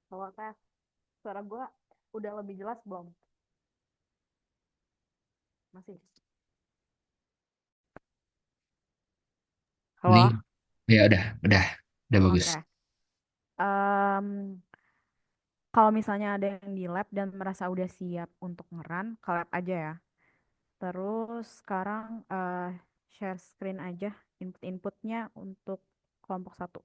Kalau tes suara gue udah lebih jelas belum? Masih. Ini Halo? ya udah bagus. Oke. Em, Kalau misalnya ada yang di lab dan merasa udah siap untuk ngeran, ke lab aja ya. Terus sekarang share screen aja input-inputnya untuk kelompok satu.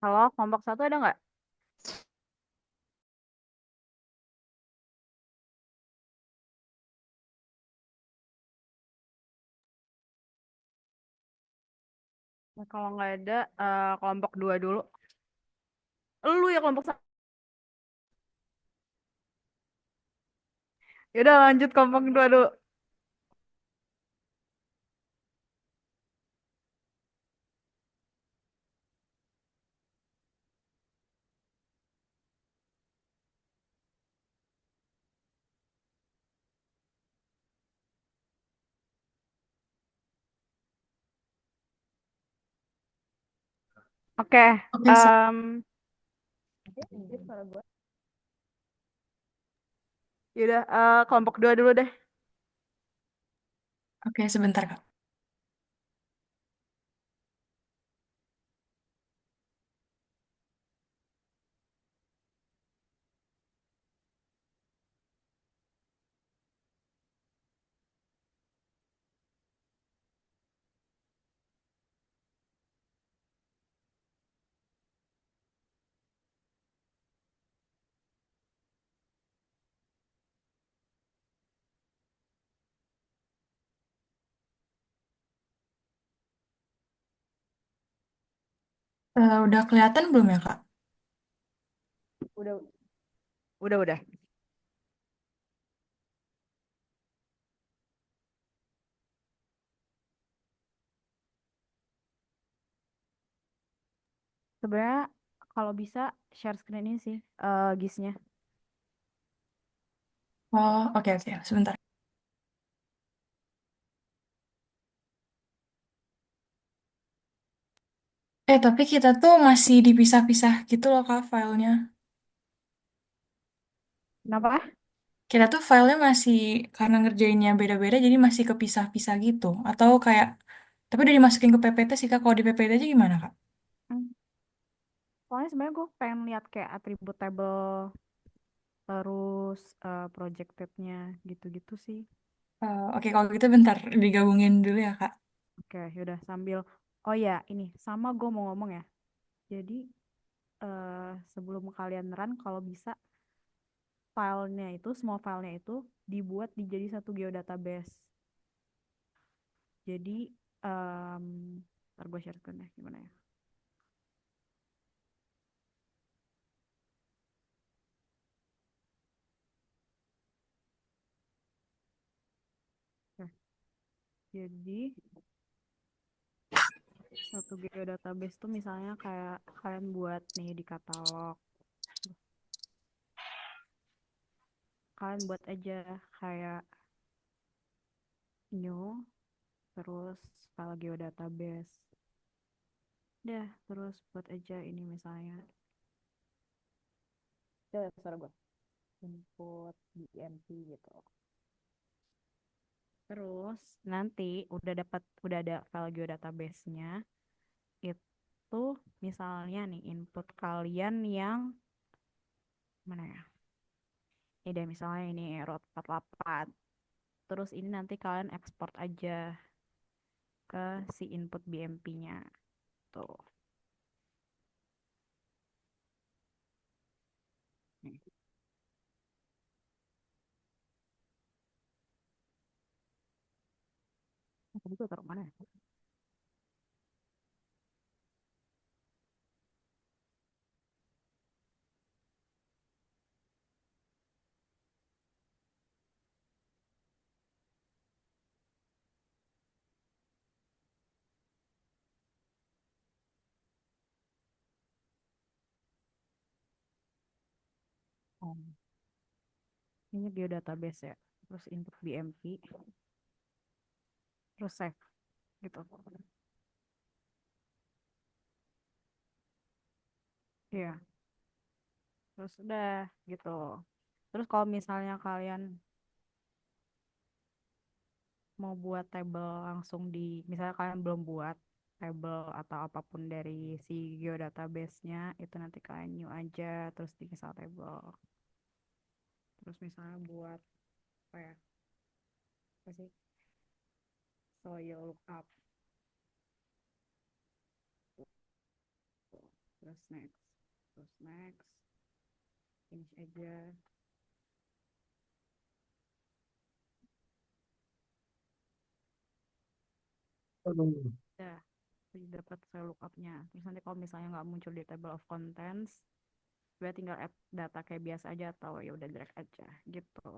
Halo, kelompok satu ada nggak? Nah, kalau nggak ada, kelompok dua dulu. Lu ya kelompok satu. Yaudah lanjut kelompok dua dulu. Oke. Oke, em, Anjir, suara gua. Yaudah, kelompok dua dulu deh. oke, sebentar Kak. Udah kelihatan belum ya Kak? Udah, udah. Sebenarnya kalau bisa share screen ini sih, GIS-nya. Oh, oke, oke, sebentar. Tapi kita tuh masih dipisah-pisah gitu loh Kak filenya. Kenapa? Kita tuh filenya masih, karena ngerjainnya beda-beda jadi masih kepisah-pisah gitu. Atau kayak, tapi udah dimasukin ke PPT sih Kak. Kalau di PPT aja gimana Kak? Hmm. Soalnya sebenarnya gue pengen lihat kayak atribut table terus projected-nya gitu-gitu sih. Oke, kalau gitu bentar digabungin dulu ya Kak. Oke, yaudah sambil. Oh ya, ini sama gue mau ngomong ya. Jadi sebelum kalian run, kalau bisa filenya itu, semua filenya itu dibuat jadi satu geodatabase. Jadi, em ntar gue share screen deh gimana ya. Oke, jadi satu geodatabase tuh misalnya kayak kalian buat nih di katalog. Kalian buat aja kayak new, terus file geodatabase. Dah, terus buat aja ini misalnya. Ya, suara gue. Input BMP gitu. Terus nanti udah ada file geodatabase-nya. Itu misalnya nih input kalian yang mana ya? Ini deh misalnya ini root 48. Terus ini nanti kalian ekspor aja ke si input BMP-nya. Tuh. Nih, tadi gue taruh mana ya? Oh, ini biodatabase ya. Terus input BMP, terus save gitu. Iya, terus udah gitu. Terus kalau misalnya kalian mau buat table langsung misalnya kalian belum buat table atau apapun dari si geodatabase-nya, itu nanti kalian new aja, terus di misal table. Terus misalnya buat apa ya? Apa sih? Soil lookup. Terus next. Terus next. Finish aja. Udah. Jadi dapat soil lookupnya. Terus nanti kalau misalnya nggak muncul di table of contents, gue tinggal add data kayak biasa aja atau ya udah drag aja gitu.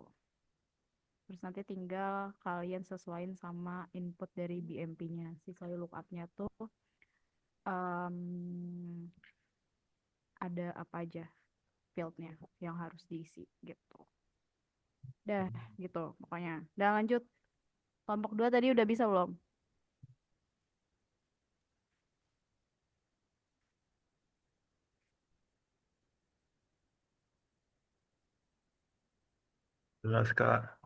Terus nanti tinggal kalian sesuaiin sama input dari BMP-nya. Si soil lookupnya tuh em, ada apa aja fieldnya yang harus diisi gitu. Dah gitu pokoknya. Udah lanjut. Kelompok 2 tadi udah bisa belum? Jelas, Kak.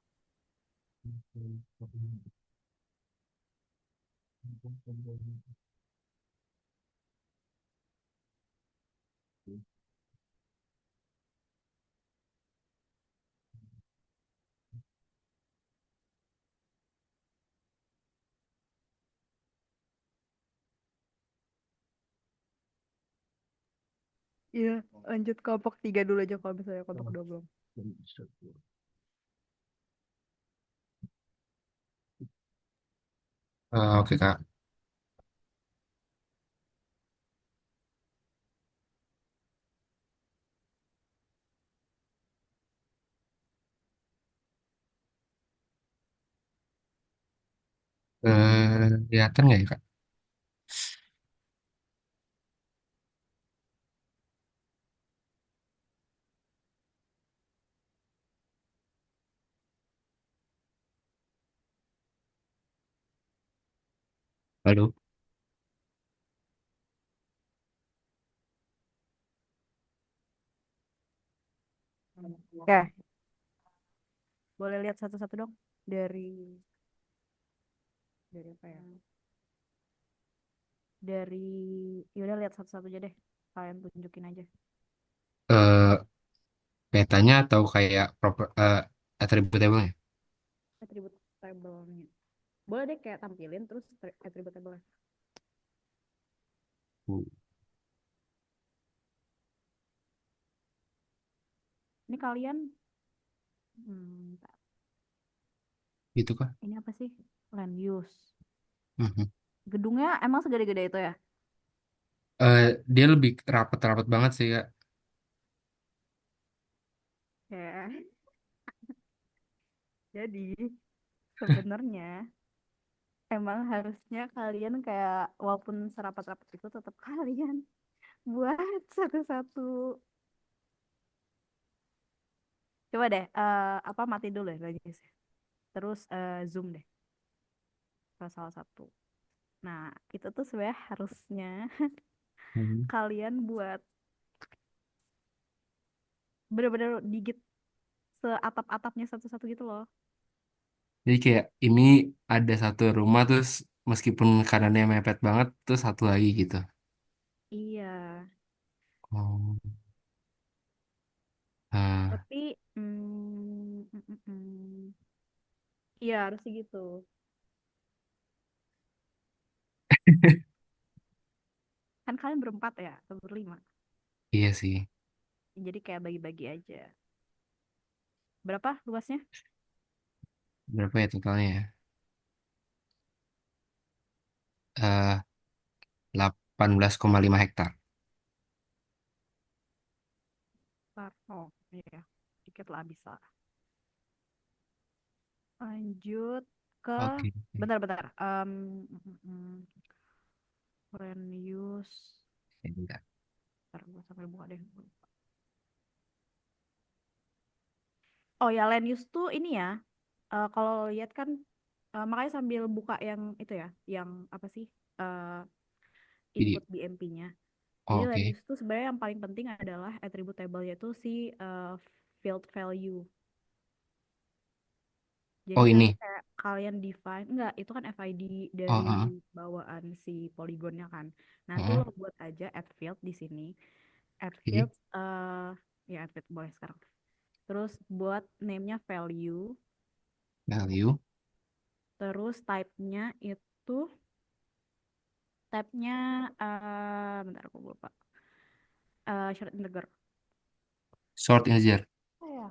Iya, lanjut kelompok 3 dulu aja kalau misalnya kelompok 2 belum. Oke, Kak. Kelihatan nggak ya, Kak? Halo? Oke, boleh lihat satu-satu dong dari apa ya? Dari yaudah lihat satu-satu aja deh. Kalian tunjukin aja Eh, Petanya atau kayak atribut table-nya? atribut table-nya. Boleh deh kayak tampilin terus atribut table-nya. Hmm, Ini kalian bentar. Gitu, Kak. Ini apa sih? Land use. Mhm. Gedungnya emang segede-gede itu ya? Dia lebih rapat-rapat banget sih, Kak. Ya. Jadi sebenarnya emang harusnya kalian kayak walaupun serapat-rapat itu tetap kalian buat satu-satu. Coba deh, apa mati dulu ya guys. Terus zoom deh ke salah satu. Nah, itu tuh sebenarnya harusnya Mhm. kalian buat bener-bener digit seatap-atapnya satu-satu gitu loh. Jadi kayak ini ada satu rumah terus meskipun kanannya mepet banget terus satu lagi gitu. Iya, Oh. Ah, tapi Iya, harus gitu. Kan kalian berempat ya, atau berlima. Iya sih. Jadi kayak bagi-bagi aja. Berapa luasnya? Berapa ya totalnya ya? 18,5 hektar. Oh, iya. Dikit lah bisa. Lanjut ke Oke. bentar-bentar. Land use. Bentar. Bentar, gue sampai buka deh. Oh ya, land use tuh ini ya. Kalau lihat kan, makanya sambil buka yang itu ya, yang apa sih? eh, Jadi, Input BMP-nya. Jadi land oke. use tuh sebenarnya yang paling penting adalah attributable yaitu si field value. Jadi Oh nanti ini. kayak kalian define, enggak, itu kan FID Oh, dari bawaan si poligonnya kan. Nanti lo buat aja add field di sini. Add oke. field, ya add field boleh sekarang. Terus buat name-nya value, Value. terus type-nya itu, type-nya, bentar aku lupa. Short integer. Short integer. Oh ya.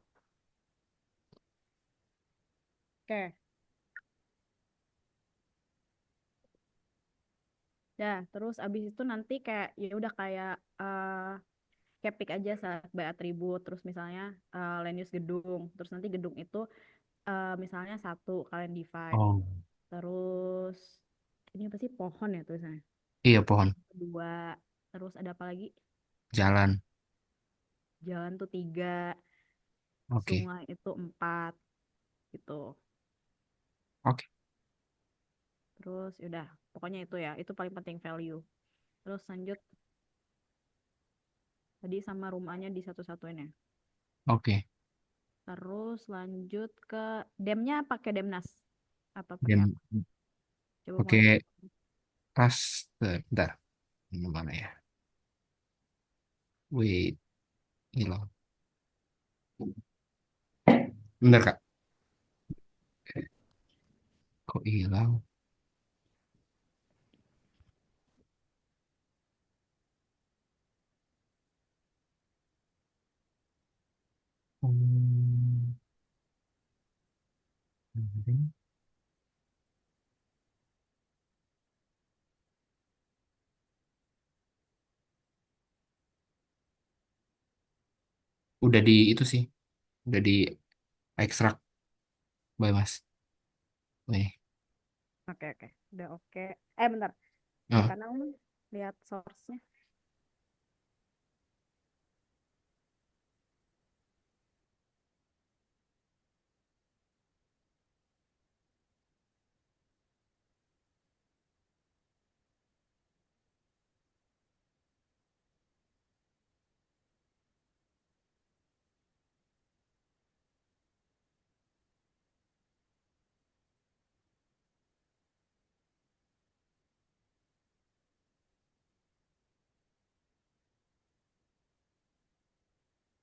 Oke. Ya, terus abis itu nanti kayak ya udah kayak kayak pick aja saat by atribut, terus misalnya land use gedung, terus nanti gedung itu misalnya satu kalian define, Oh. terus ini apa sih pohon ya tulisannya, Iya pohon. dua, terus ada apa lagi, Jalan. jalan tuh tiga, Oke. sungai itu empat gitu, Oke. terus yaudah pokoknya itu ya itu paling penting value, terus lanjut tadi sama rumahnya di satu-satuin ya, Oke. terus lanjut ke demnya pakai demnas apa pakai Dan apa, coba mau lihat. pakai raster. Bentar. Ini mana ya? Wait. Hilang. Bentar Kak. Kok hilang? Hmm. Udah di itu sih. Udah di ekstrak by Mas. Nih. Oke, oke, udah oke. Bentar, ke Oh, kanan lihat source-nya.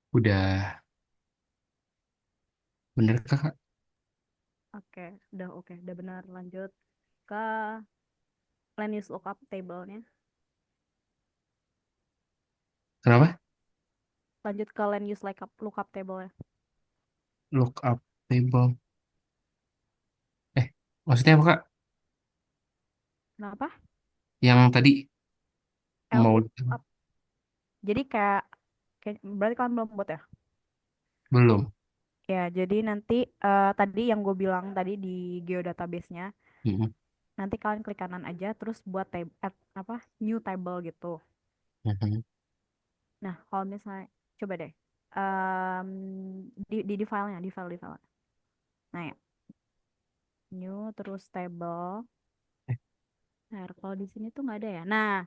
udah bener Kak? Oke, udah benar. Lanjut ke land use lookup table-nya. Kenapa? Lanjut ke land use lookup table-nya. Look up table. Eh, maksudnya apa Kak? Kenapa? Yang tadi mau Lookup. Jadi kayak berarti kalian belum buat ya? belum? Ya, jadi nanti tadi yang gue bilang tadi di geodatabase-nya, Mm-mm. nanti kalian klik kanan aja, terus buat apa new table gitu. Mhm. Nah, kalau misalnya coba deh em, di filenya, di file. Nah ya, new terus table. Nah, kalau di sini tuh nggak ada ya. Nah,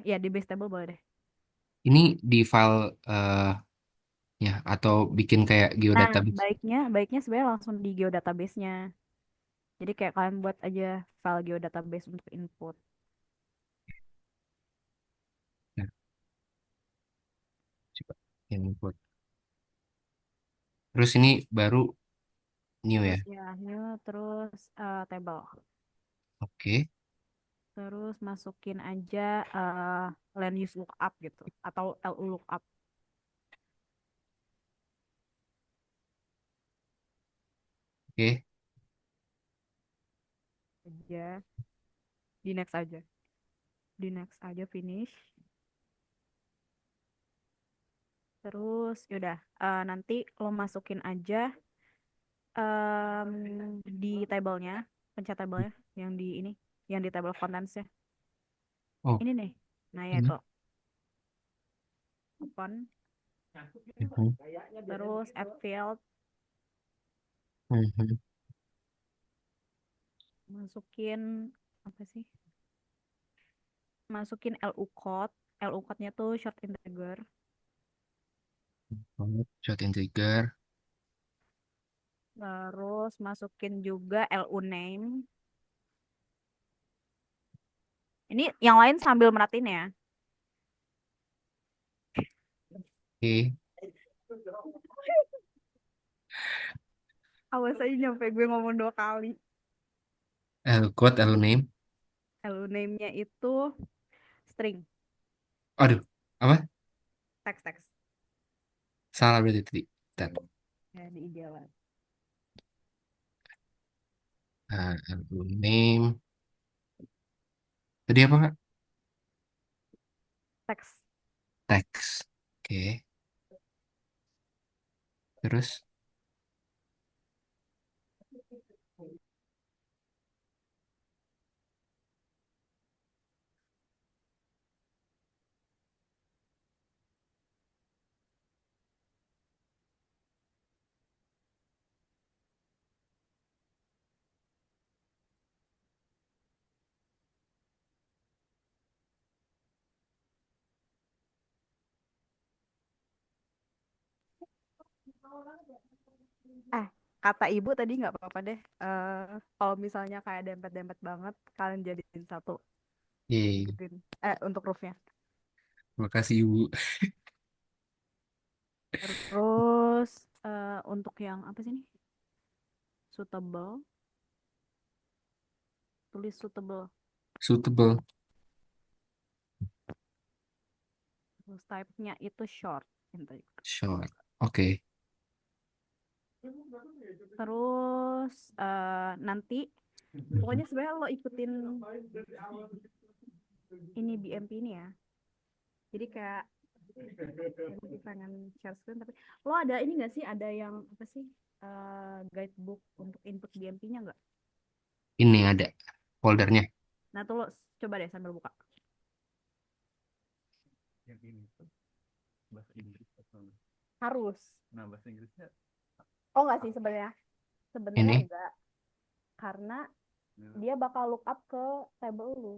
ya di base table boleh deh. Ini di file ya atau bikin kayak Nah, geodatabase. baiknya sebenarnya langsung di geodatabase-nya. Jadi kayak kalian buat aja file geodatabase untuk input. Ya, coba input. Terus ini baru New ya. Ya, new, terus table. Oke. Terus masukin aja land use lookup gitu atau LU lookup Oke. aja. Di next aja. Di next aja finish. Terus yaudah nanti lo masukin aja di tablenya, pencet tablenya yang di ini, yang di table contentsnya. Oh, Ini nih. Nah ya ini. itu open. Mhm. Terus add field, Mhm. masukin apa sih? Masukin LU code. LU code-nya tuh short integer. Banget. Shot and trigger. Terus masukin juga LU name. Ini yang lain sambil merhatiin ya. Oke. Awas aja nyampe gue ngomong 2 kali. Code, name. LU name-nya itu string, Aduh. Apa? teks-teks. Salah berarti tadi. Bentar. Ya, di idealan. Name. Tadi apa Kak? Teks. Text. Oke. Terus. Eh, kata ibu tadi nggak apa-apa deh. Kalau misalnya kayak dempet-dempet banget, kalian jadiin satu. Yeay. Gituin. Untuk roofnya. Makasih Ibu. Terus untuk yang apa sih ini? Suitable. Tulis suitable. Suitable. Terus type-nya itu short. Integer. Sure. Oke. Terus nanti pokoknya sebenarnya lo ikutin ini BMP ini ya. Jadi kayak ini pengen share screen tapi lo ada ini nggak sih, ada yang apa sih, guidebook untuk input BMP-nya nggak? Ini ada foldernya. Nah tuh lo coba deh sambil buka. Harus. Oh nggak sih sebenarnya. Sebenarnya Ini. enggak, karena dia bakal look up ke table lu.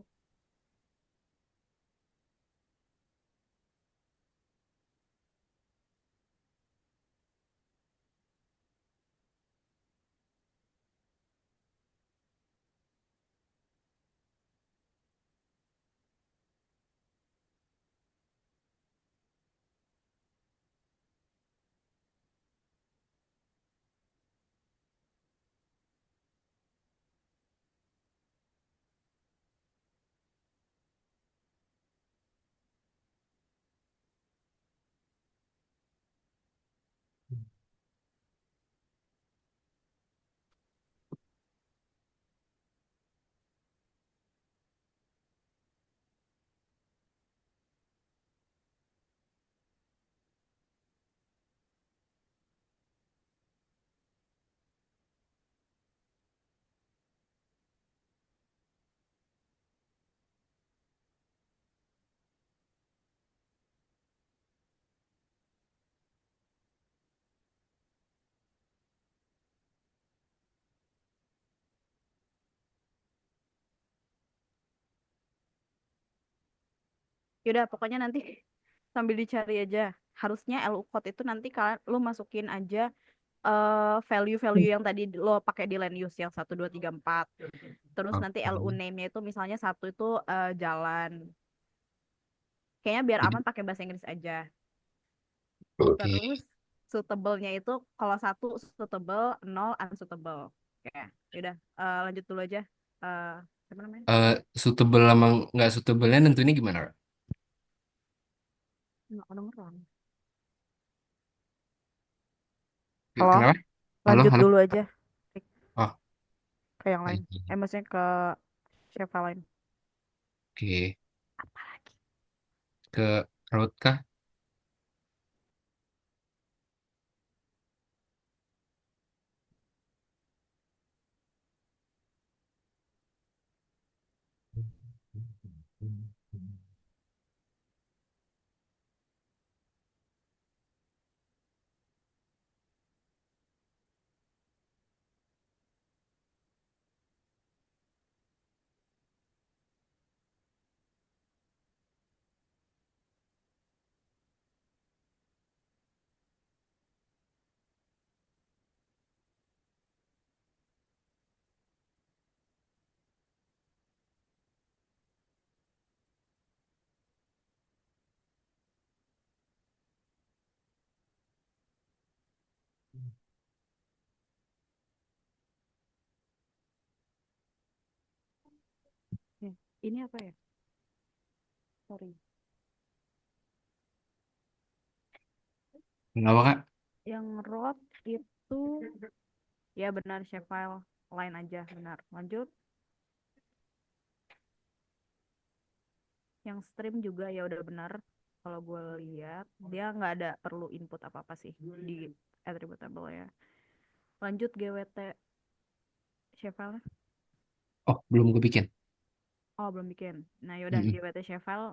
Yaudah pokoknya nanti sambil dicari aja. Harusnya LU code itu nanti kalian lu masukin aja value-value yang tadi lo pakai di land use yang 1, 2, 3, 4. Terus nanti Oke. LU name-nya itu misalnya satu itu jalan. Kayaknya biar Jadi, aman pakai bahasa Inggris aja. oke. Terus suitable-nya itu kalau satu suitable, nol unsuitable. Oke, yaudah lanjut dulu aja. Eh Siapa namanya? Eh suitable sama nggak suitable-nya nentuinnya gimana, Ra? Nggak kedengeran. Halo, Kenapa? Halo, lanjut halo. dulu aja Oh, ke yang lain. Maksudnya ke chef lain. oke. Apalagi? Ke road kah? Ya, ini apa ya? Sorry. Kenapa, Kak? Yang road itu ya benar chef file lain aja benar. Lanjut. Yang stream juga ya udah benar. Kalau gue lihat dia nggak ada perlu input apa apa sih di attributable ya. Lanjut GWT chef file. Oh, belum gue bikin. Oh belum bikin. Nah yaudah Mm-mm. GWT chef file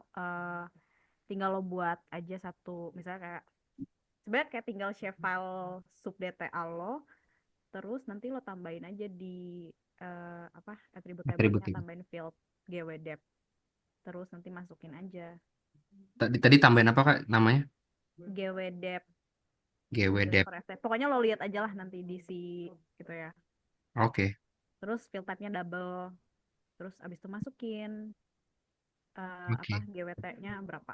tinggal lo buat aja satu misalnya kayak sebenarnya kayak tinggal chef file sub DTA lo terus nanti lo tambahin aja di apa attributable-nya Atributnya. tambahin field gwdep terus nanti masukin aja Tadi tambahin apa, Kak, namanya? gwdep GWDep. underscore ft pokoknya lo lihat aja lah nanti di si gitu ya Oke, terus field type-nya double terus abis itu masukin apa oke. gwt-nya berapa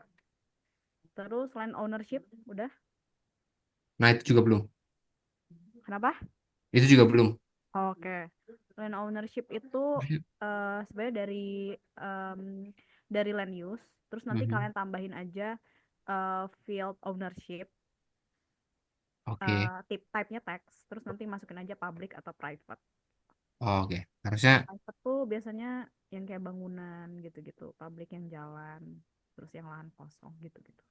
terus land ownership udah Nah, itu juga belum. kenapa. Itu juga belum. Oke, land ownership itu sebenarnya em, dari land use, terus nanti Mhm. kalian tambahin aja field ownership, Oke. tip type-nya text, terus nanti masukin aja public atau private. Oh, oke. Harusnya Private tuh biasanya yang kayak bangunan gitu-gitu, public yang jalan, terus yang lahan kosong gitu-gitu.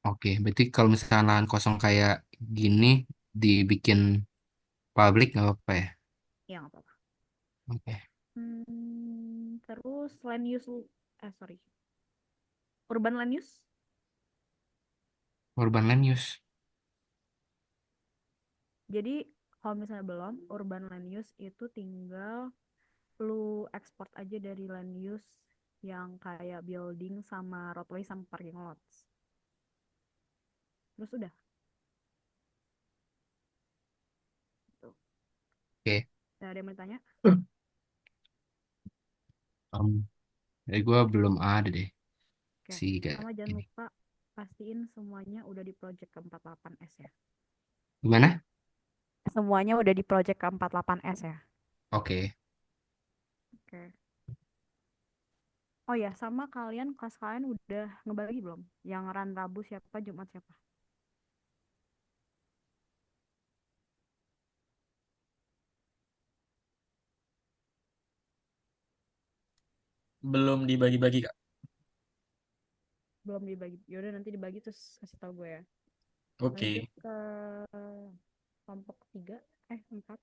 oke. Berarti kalau misalnya lahan kosong kayak gini dibikin publik nggak apa-apa ya? Iya nggak apa-apa. Oke. Terus land use, sorry, urban land use. Urban land use. Jadi kalau misalnya belum, urban land use itu tinggal lu ekspor aja dari land use yang kayak building sama roadway sama parking lots. Terus udah, tuh. Oke. Ada yang mau tanya? Um, dari gue belum ada deh Oke, si gak sama jangan ini. lupa pastiin semuanya udah di project ke 48S ya. Gimana? Semuanya udah di project ke 48S ya. Oke. Oke. Oh ya, sama kalian kelas kalian udah ngebagi belum? Yang run Rabu siapa, Jumat siapa? Belum dibagi-bagi, Kak. Belum dibagi. Yaudah nanti dibagi terus kasih tau gue ya. Lanjut Oke. ke kelompok 3, 4.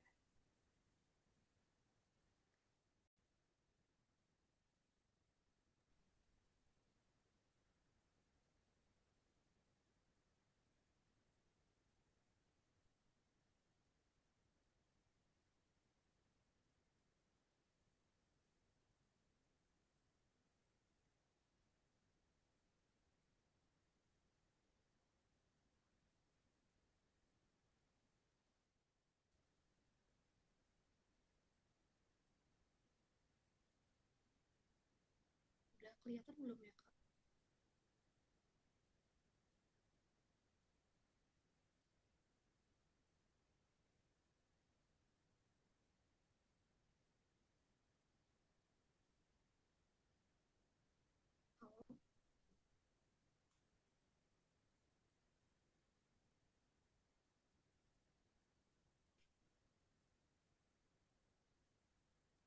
Udah kelihatan belum ya, Kak?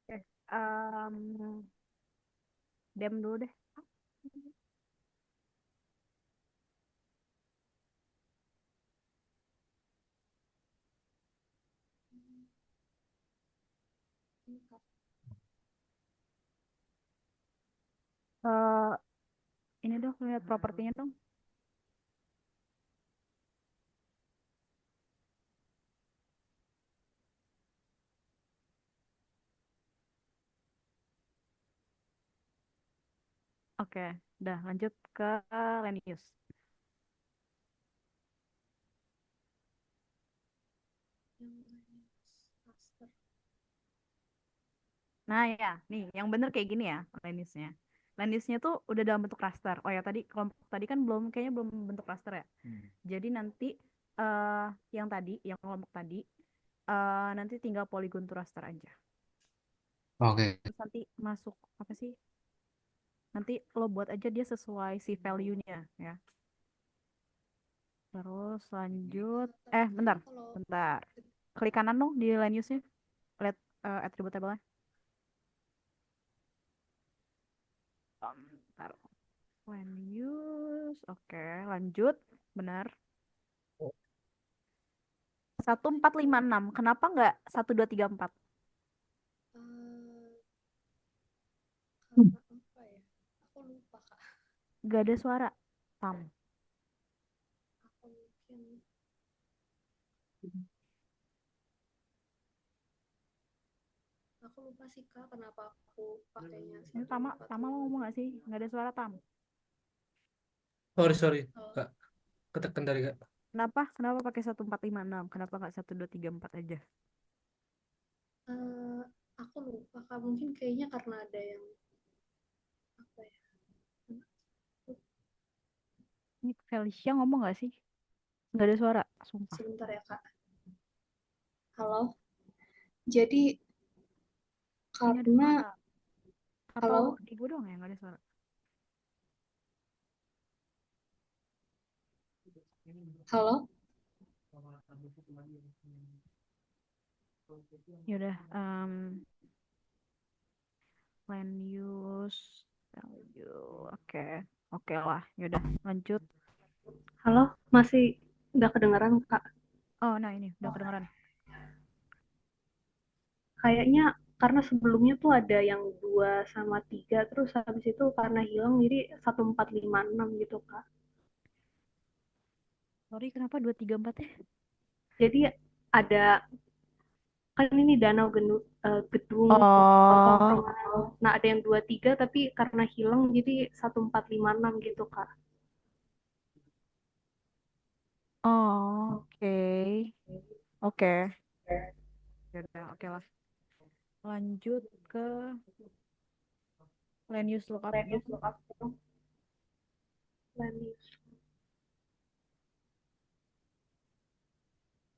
Oke. Em, Dem dulu deh. Eh, ini dong lihat propertinya dong. Oke, udah lanjut ke land use. Nah ya, nih yang bener kayak gini ya land use-nya. Land use-nya tuh udah dalam bentuk cluster. Oh ya tadi kelompok tadi kan belum kayaknya belum bentuk cluster ya. Jadi nanti eh yang tadi, yang kelompok tadi nanti tinggal polygon to raster aja. Oke. Terus nanti masuk apa sih? Nanti lo buat aja dia sesuai si value-nya ya. Terus lanjut. Bentar, bentar. Klik kanan dong di land use-nya. Lihat attribute table-nya. Bentar. Land use. Oke, lanjut. Benar. 1456. Kenapa nggak 1234? Eh, karena apa ya? Aku lupa kak. Gak ada suara. Tam. Aku mungkin aku lupa sih kak. Kenapa aku pakainya Ini satu Tama, empat Tama mau lima ngomong nggak sih? Nggak ada suara Tam. Sorry, sorry, Oh, Kak. Ketekan dari Kak. Kenapa? Kenapa pakai 1456? Kenapa nggak 1234 aja? eh, aku lupa kak. Mungkin kayaknya karena ada yang apa ya? Ini Felicia ngomong nggak sih? Nggak ada suara, sumpah. Sebentar ya kak. Halo. Jadi Ini ada karena suara. Atau halo, di gue doang ya nggak ada suara? halo. Yaudah, land use value. Oke, oke lah. Yaudah, lanjut. Halo, masih nggak kedengeran kak? Oh, nah ini udah kedengeran. Kayaknya karena sebelumnya tuh ada yang 2 sama 3 terus habis itu karena hilang jadi 1456 gitu kak. Sorry, kenapa 234 ya? Jadi ada kan ini danau gedung Oh, perumahan. Nah, ada yang 23 tapi karena hilang jadi 1456 gitu kak. oh, oke, oke. Yaudah, oke lah. Lanjut ke land use lookup dong.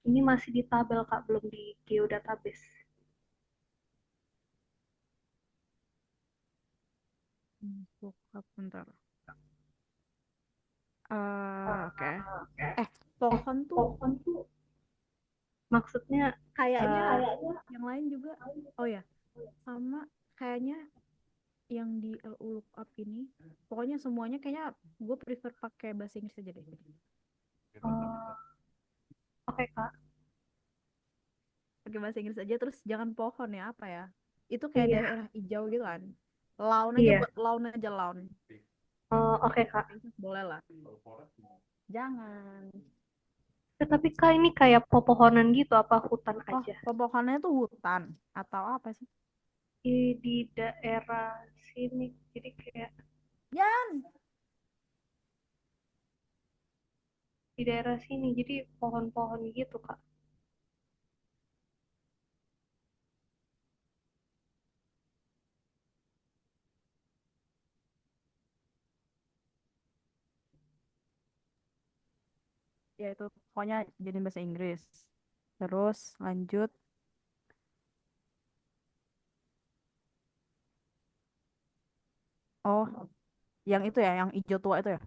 Ini masih di tabel kak, belum di geodatabase. Lookup bentar. Oke. Pohon tuh Maksudnya kayaknya eh, yang lain juga. Oh ya, sama kayaknya yang di LU lookup ini. Pokoknya semuanya kayaknya gue prefer pakai bahasa Inggris aja deh. oke kak. Pakai bahasa Inggris aja terus jangan pohon ya apa ya? Itu kayak Iya, daerah hijau gitu kan. Laun aja iya. buat laun aja laun. Oke kak. Boleh lah. Jangan. Tapi kak ini kayak pepohonan gitu apa hutan Oh, aja? pepohonannya tuh hutan atau apa sih? Di daerah sini jadi kayak Jan. di daerah sini jadi pohon-pohon gitu kak. Ya itu pokoknya jadi bahasa Inggris. Terus lanjut. Oh, yang itu ya, yang hijau tua itu ya.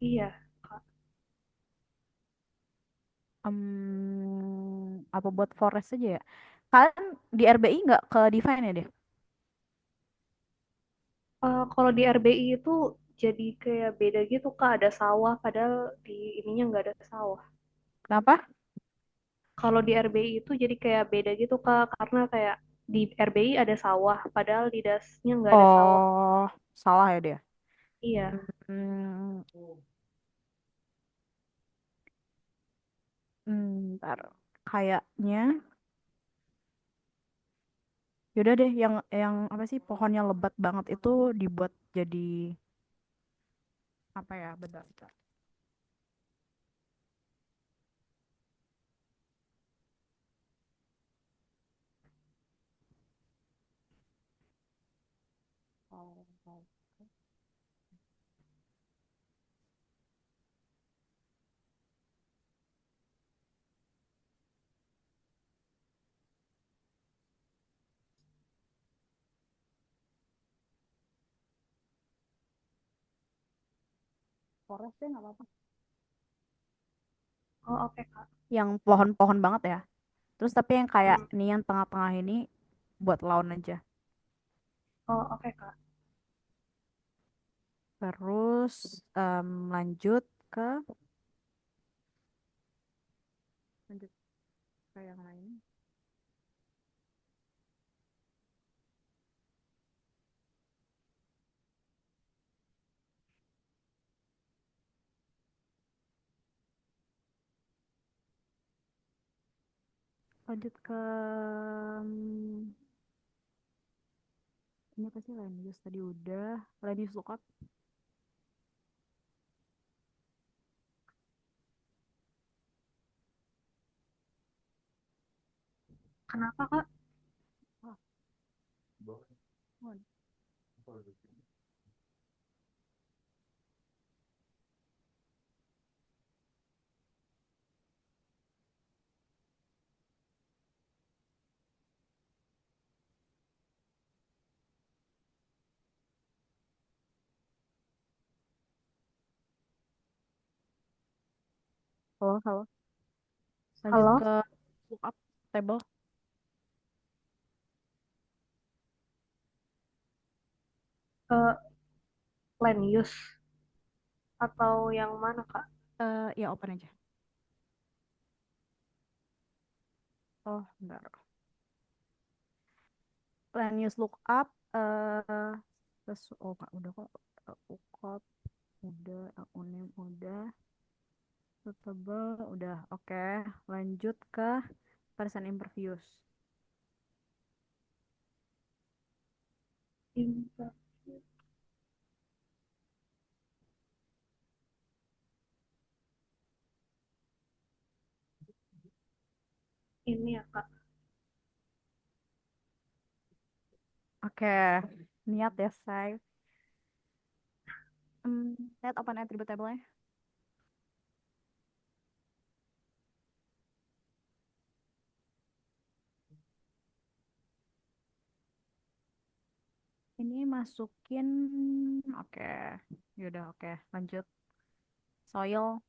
Iya kak. Apa buat forest aja ya? Kalian di RBI nggak ke define ya deh? Kalau di RBI itu jadi kayak beda gitu Kak, ada sawah, padahal di ininya nggak ada sawah. Kenapa? Kalau di RBI itu jadi kayak beda gitu Kak, karena kayak di RBI ada sawah, padahal di dasnya nggak ada sawah. Oh, salah ya dia. Iya. Hmm, ntar kayaknya yaudah deh yang apa sih pohonnya lebat banget itu dibuat jadi apa ya? Bentar, bentar. Oh, oh. Forest deh nggak apa-apa. Oh, oke Kak. Yang pohon-pohon banget ya. Terus tapi yang kayak Hmm. ini yang tengah-tengah ini buat lawn aja. Oh, oke Kak. Terus lanjut ke lanjut ke yang lain. Lanjut ke ini apa sih land use tadi udah. Land use lookup. Kenapa Kak? Ah, mohon. Halo, halo. Lanjut Halo? ke lookup table. Eh, Land use atau yang mana Kak? Ya open aja. Oh, bentar. Land use lookup oh nggak udah kok. Lookup udah, unim udah, suitable udah. Oke, lanjut ke person interviews. Info. Ini ya Kak. Oke, niat ya, say. Lihat open attribute table-nya. Ini masukin, oke, yaudah oke, lanjut. Soil,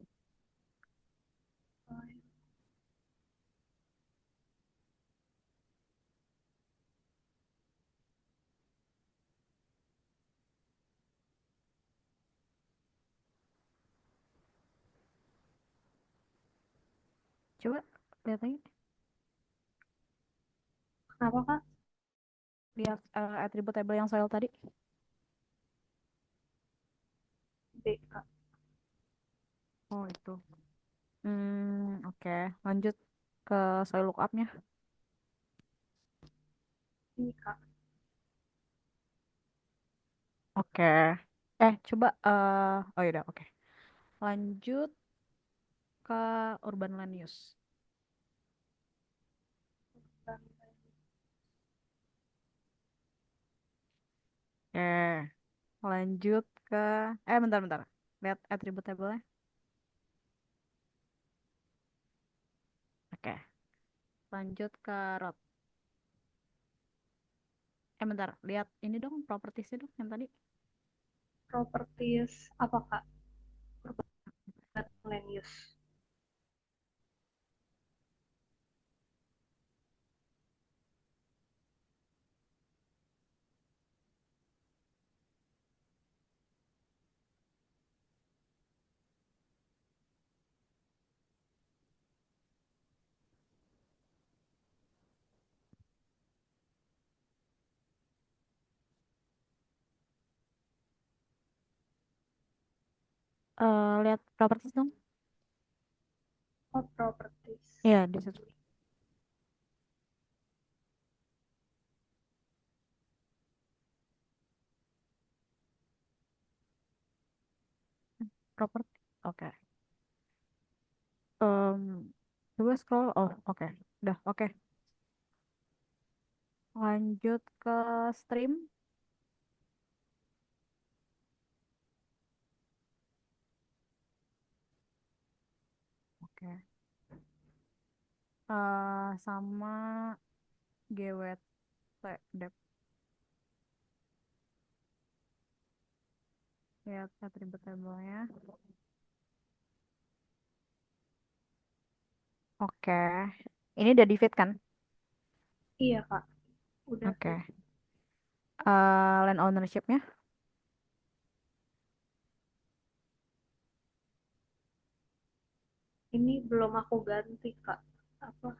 coba lihat lagi. Kenapa Kak? Lihat attribute table yang soil tadi. B Kak. Oh, itu. Oke, lanjut ke soil lookup-nya. Ini Kak. Oke. Coba, oh yaudah, oke. Lanjut ke urban land use. Oke, lanjut ke, bentar. Lihat attribute table-nya. Oke, lanjut ke road. Bentar, lihat ini dong, propertiesnya dong yang tadi. Properties apa Kak? Land use. Lihat properties dong. Oh, properties. Iya, di situ. Property. Oke. Coba scroll. Oh, oke. Udah, oke. Lanjut ke stream. Oke. Sama GWT dep. Lihat atribut tabelnya. Oke. Ini udah di feed kan? Iya, Kak. Udah Oke. fit. Land ownership-nya. Ini belum aku ganti, Kak. Apa?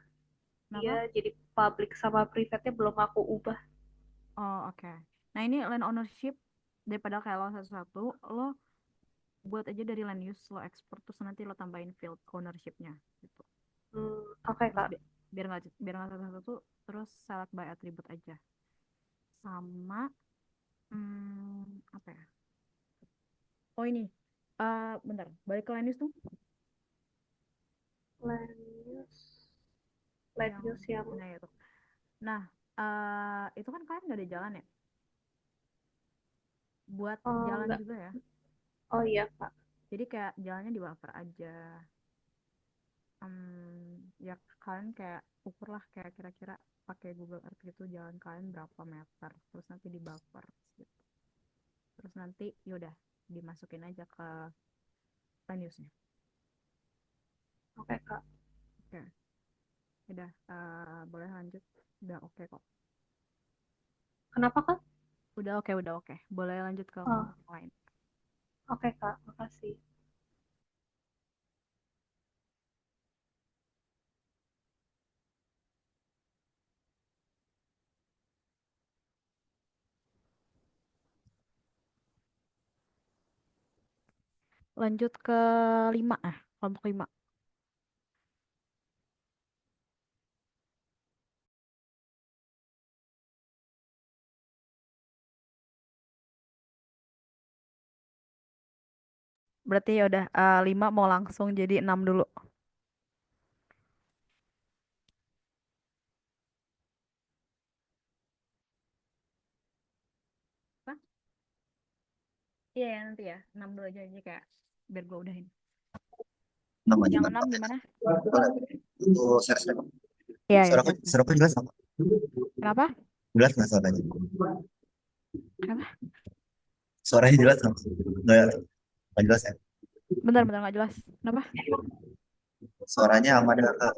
Dia Kenapa? jadi public sama private-nya belum aku ubah. Oh, oke. Nah, ini land ownership daripada kayak lo satu-satu, lo buat aja dari land use, lo export terus nanti lo tambahin field ownership-nya gitu. Oke, Terus Kak. biar nggak satu-satu, terus select by attribute aja. Sama apa ya? Oh ini, bentar, balik ke land use tuh, Land use. Land yang use yang nah itu. Nah, itu kan kalian nggak ada jalan ya? Buat jalan enggak. juga ya. Oh iya, Kak. Jadi kayak jalannya di buffer aja. Ya kalian kayak ukur lah kayak kira-kira pakai Google Earth gitu jalan kalian berapa meter, terus nanti di buffer gitu. Terus nanti yaudah dimasukin aja ke land use-nya. Oke, Kak. Oke, udah boleh lanjut. Udah oke kok. Kenapa, Kak? Udah oke. Boleh lanjut ke Oh, yang lain. oke, Kak. Makasih. Lanjut ke 5 kelompok 5. Berarti ya udah 5 mau langsung jadi 6 dulu. Hah? Iya ya nanti ya 6 dulu aja kayak biar gue udahin. Namanya Yang Mbak. 6 gimana? Itu share. Iya ya Suaraku, siap. suaraku jelas nggak? Kenapa? Jelas nggak suaranya? Kenapa? Suaranya jelas nggak? Nggak jelas ya? Bentar nggak jelas. Kenapa? Suaranya aman nggak Kak?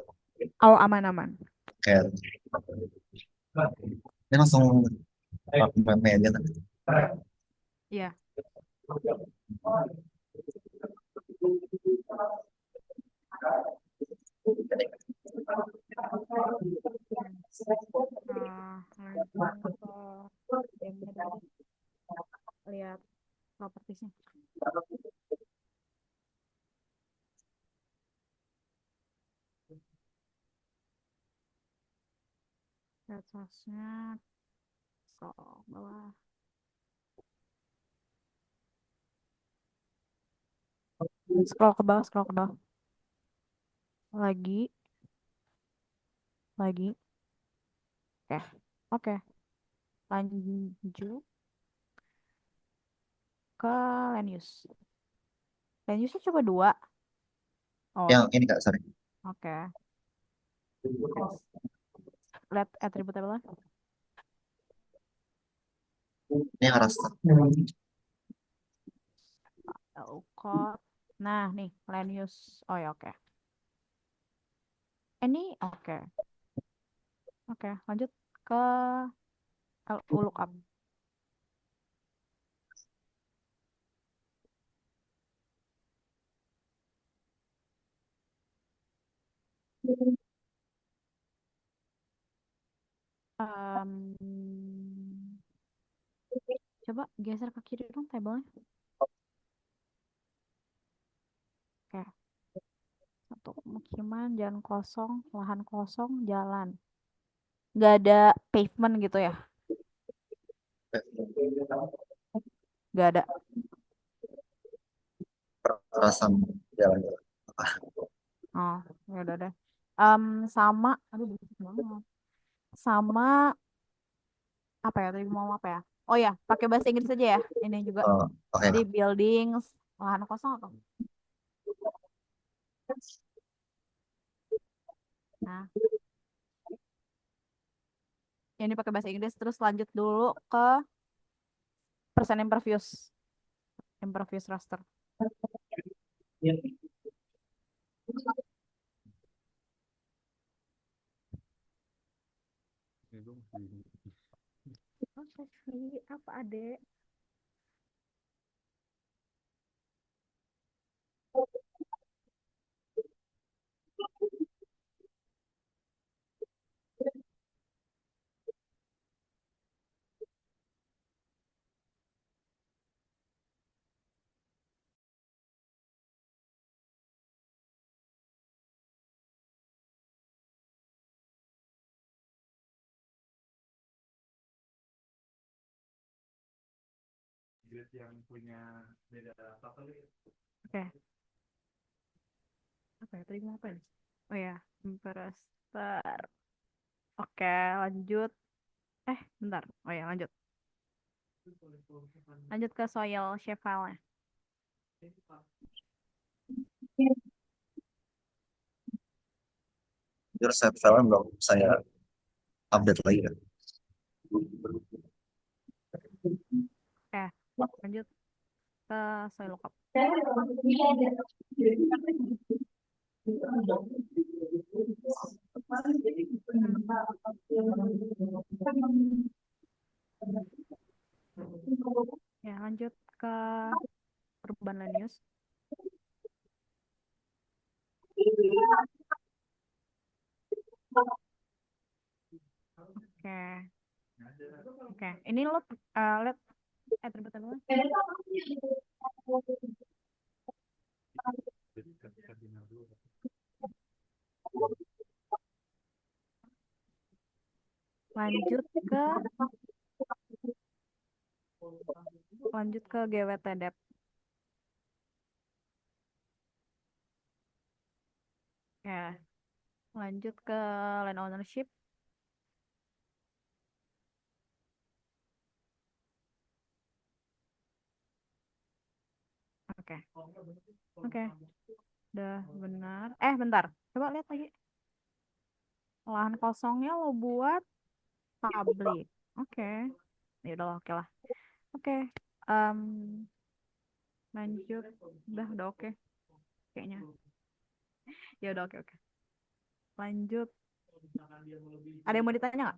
Oh aman. Kayak ini langsung media kan? Iya. Langsung ke gamenya dulu deh. Lihat propertiesnya. Lihat source-nya ke bawah. Scroll ke bawah. Lagi. Oke. Lanjut ke land use. Land use-nya coba 2. Yang Oh, ini Kak, sorry. oke. Yes. Lihat atribut tabelnya. Ini yang rasa. Code. Nah, nih land use. Oh ya, oke. Ini oke. Oke, lanjut ke lookup. Em, Coba geser ke kiri dong tabelnya. Pemukiman, jalan kosong, lahan kosong, jalan. Nggak ada pavement gitu ya? Nggak ada. Perasaan jalan. Oh, ya udah deh. Sama, aduh berisik banget. Sama apa ya? Tadi mau apa ya? Oh ya, pakai bahasa Inggris aja ya. Ini juga. Oke Jadi Kak. buildings, lahan kosong apa? Nah, ini pakai bahasa Inggris. Terus lanjut dulu ke person impervious. Impervious raster. Apa sih? Apa adek? Oke. Apa ya? Tadi mau apa nih? Oh ya, Emperor. Oke, lanjut. Bentar. Oh ya, lanjut. Lanjut ke soil shape file-nya. Jujur saya film belum saya update lagi kan. Lanjut ke soil lookup. Ya, lanjut ke urban land use. Oke. Oke. Ini lo lihat atribut lo. Lanjut ke GWT depth. Ya. Lanjut ke land ownership. Oke. Oke. Udah benar. Bentar. Coba lihat lagi. Lahan kosongnya lo buat public. Oke. Ya udah oke lah. Oke. Em, Lanjut. Udah oke. Kayaknya. Ya udah oke. Lanjut. Ada yang mau ditanya nggak?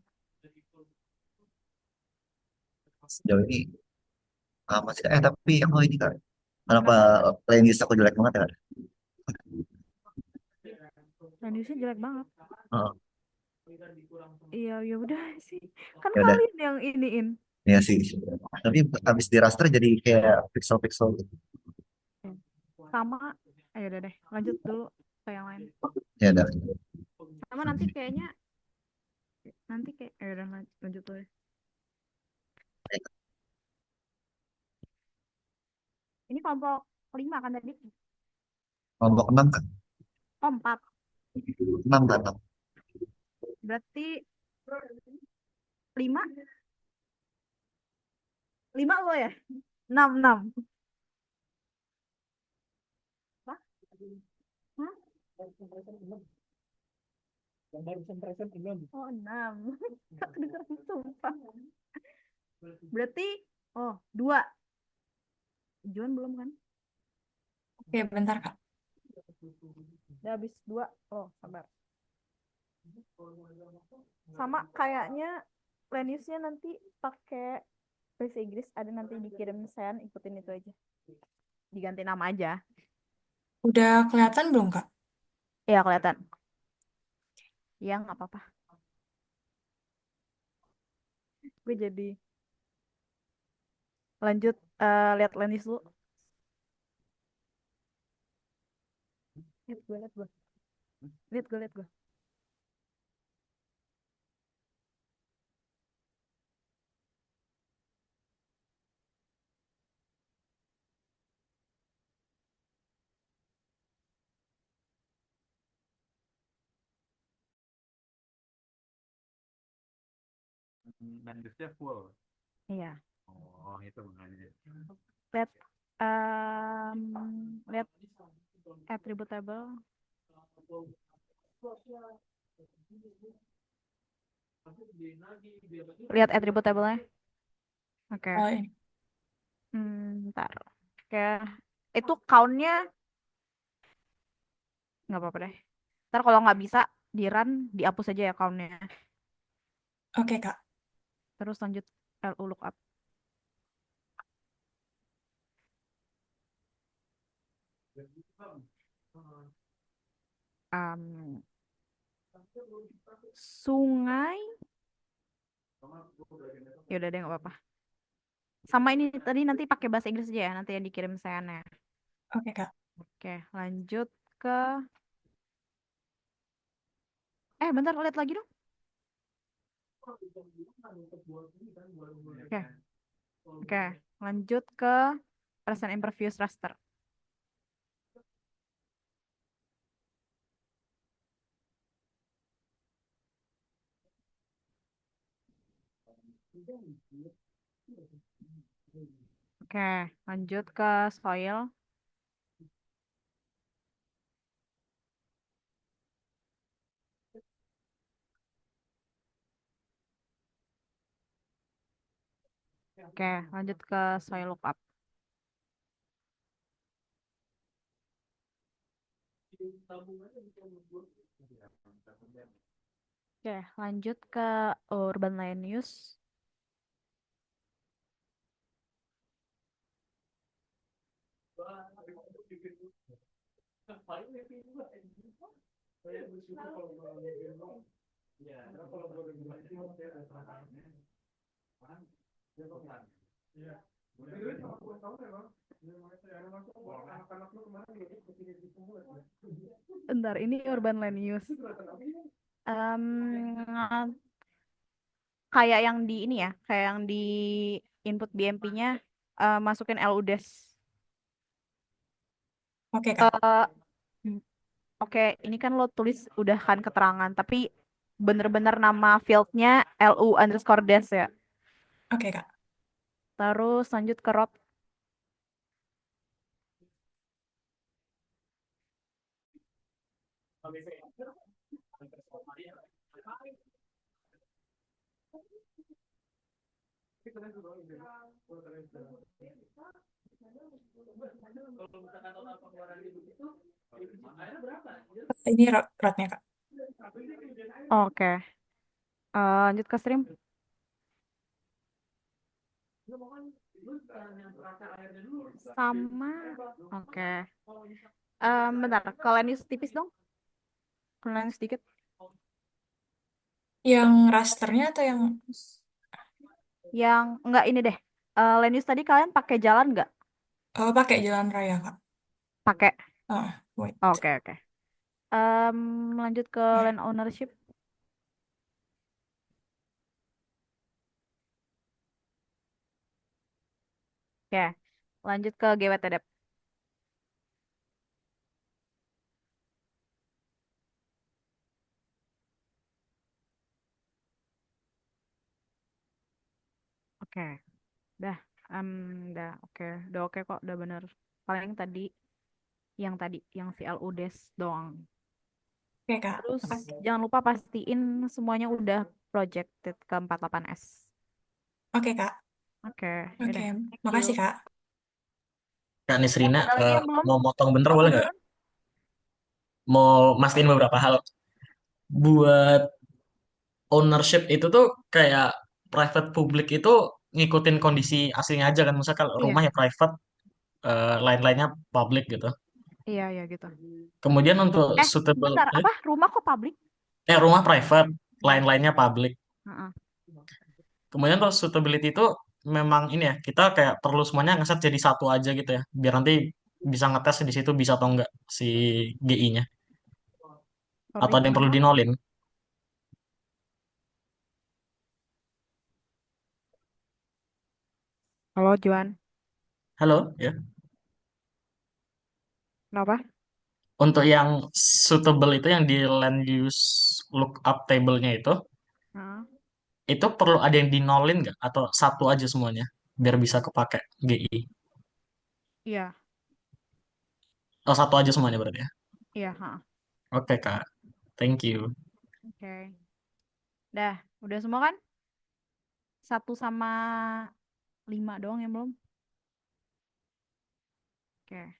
Sejauh ini masih tapi ini kan kenapa Kenapa? playlist aku jelek banget ya Kak? Radiusnya jelek banget. Heeh. Iya, ya udah sih. Kan Ya udah kalian yang iniin. ya sih tapi habis di raster jadi kayak pixel-pixel gitu. Sama. Ayo udah deh. Lanjut dulu ke yang lain. Ya udah. Sama nanti kayaknya. Ayo udah lanjut dulu. Ini kelompok 5 kan tadi? Kelompok 6 kan? Oh, 4. 6 kan? 6. Berarti 5? 5 lo ya? 6. Hah? Hah? Oh, 6. Tak kedengeran sumpah. Berarti, 2. Juan belum kan? Oke, bentar Kak. Udah habis 2. Oh, sabar. Sama kayaknya Leniusnya nanti pakai bahasa Inggris, ada nanti dikirim sen, ikutin itu aja. Diganti nama aja. Udah kelihatan belum Kak? Iya, kelihatan. Iya, nggak apa-apa. Gue jadi lanjut lihat Lenius dulu. Lihat gue. Lihat gue. Manusnya full. Iya. Oh, itu makanya. Lihat lihat attributable. Lihat attributable-nya. Oke. Oh, ini. Ntar. Oke. Itu count-nya nggak apa-apa deh. Ntar kalau nggak bisa di run, dihapus aja ya count-nya. Oke, Kak. Terus lanjut LU lookup. Um, sungai. Ya udah deh nggak apa-apa. Sama ini tadi nanti pakai bahasa Inggris aja ya, nanti yang dikirim saya. Oke, Kak. Oke, lanjut ke bentar lihat lagi dong. Oke. Oke, lanjut ke present impervious raster. Oke, lanjut ke soil. Oke, lanjut ke soil lookup. Oke, lanjut ke urban land use. Bentar, ini urban land use. Kayak yang di ini ya, kayak yang di input BMP-nya masukin LUDES. Oke, Kak. Oke, ini kan lo tulis udah kan keterangan, tapi bener-bener nama fieldnya LU_des ya. Oke, Kak. Terus lanjut ke road. Ini rotnya, Kak. Oke. Lanjut ke stream. Sama. Oke. Bentar, ke Lenius tipis dong. Ke Lenius sedikit. Yang rasternya atau yang... Yang enggak ini deh. Lenius tadi kalian pakai jalan nggak? pakai jalan raya, Kak. Pakai. Wait. Oke. Lanjut ke land ownership. Oke. Lanjut ke GWTDEP. Oke. Dah. Dah. Oke. Udah oke kok. Udah bener. Paling tadi yang si LUDES doang. Oke, Kak. Terus jangan lupa pastiin semuanya udah projected ke 48S. Oke, Kak. Oke. Oke, Yaudah. Thank makasih, you. Kak. Kak Nisrina, Ada lagi yang belum? mau motong bentar boleh nggak? Mau mastiin beberapa hal. Buat ownership itu tuh kayak private public itu ngikutin kondisi aslinya aja kan. Misal kalau Iya. rumah ya private, lain-lainnya public gitu. Iya gitu. Kemudian untuk suitable, Bentar, apa? Rumah kok publik? rumah private, Oh. lain-lainnya public. Heeh. Kemudian untuk suitability itu memang ini ya, kita kayak perlu semuanya ngeset jadi satu aja gitu ya, biar nanti bisa ngetes di situ bisa atau enggak si GI-nya. Atau Sorry, ada yang perlu kenapa? dinolin? Halo, Juan. Halo, ya. Kenapa? Untuk yang suitable itu yang di land use lookup table-nya Nah, itu perlu ada yang dinolin nggak? Atau satu aja semuanya biar bisa kepake GI? iya, Oh, satu aja semuanya berarti ya? iya, ha. Oke, Kak. Thank you. Oke. Dah, udah semua kan? 1 sama 5 doang yang belum. Oke.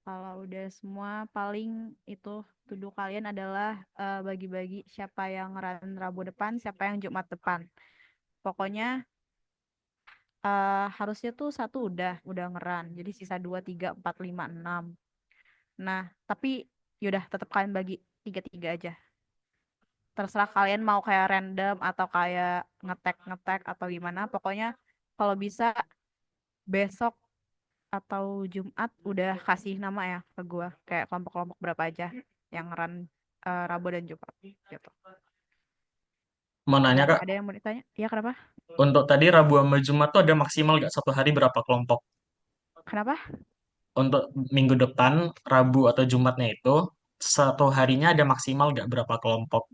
Kalau udah semua, paling itu tuduh kalian adalah bagi-bagi siapa yang run Rabu depan, siapa yang Jumat depan. Pokoknya harusnya tuh satu udah ngeran. Jadi sisa 2, 3, 4, 5, 6. Nah, tapi yaudah tetap kalian bagi 3-3 aja. Terserah kalian mau kayak random atau kayak ngetek-ngetek atau gimana. Pokoknya kalau bisa besok atau Jumat udah kasih nama ya ke gua. Kayak kelompok-kelompok berapa aja yang run Rabu dan Jumat gitu. Mau nanya, Dah, Kak, ada yang mau ditanya? Iya, kenapa? untuk tadi Rabu sama Jumat tuh ada maksimal nggak satu hari berapa kelompok? Kenapa? Untuk minggu depan, Rabu atau Jumatnya itu, satu harinya ada maksimal nggak berapa kelompok?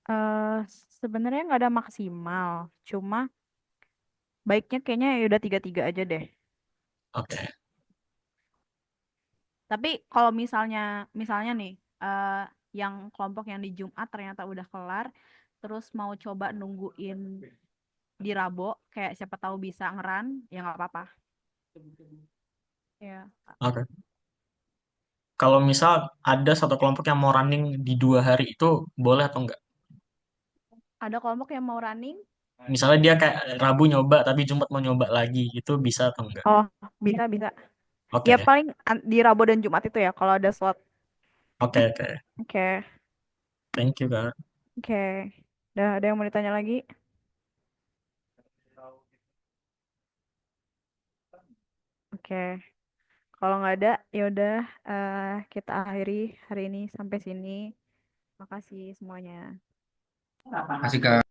eh Sebenarnya nggak ada maksimal. Cuma baiknya kayaknya ya udah 3-3 aja deh. Oke. Tapi kalau misalnya nih, yang kelompok yang di Jumat ternyata udah kelar, terus mau coba nungguin di Rabo, kayak siapa tahu bisa ngeran, ya nggak apa-apa. Ya, Oke. Kalau misal ada satu kelompok yang mau running di 2 hari itu boleh atau enggak? ada kelompok yang mau running. Misalnya dia kayak Rabu nyoba tapi Jumat mau nyoba lagi, itu bisa atau enggak? Oh, bisa bisa. Ya Oke, paling di Rabo dan Jumat itu ya kalau ada slot. oke, oke. Oke, Thank you, Kak. oke. Udah ada yang mau ditanya lagi? Oke. Kalau nggak ada, ya udah kita akhiri hari ini sampai sini. Makasih semuanya. Kasih Kak.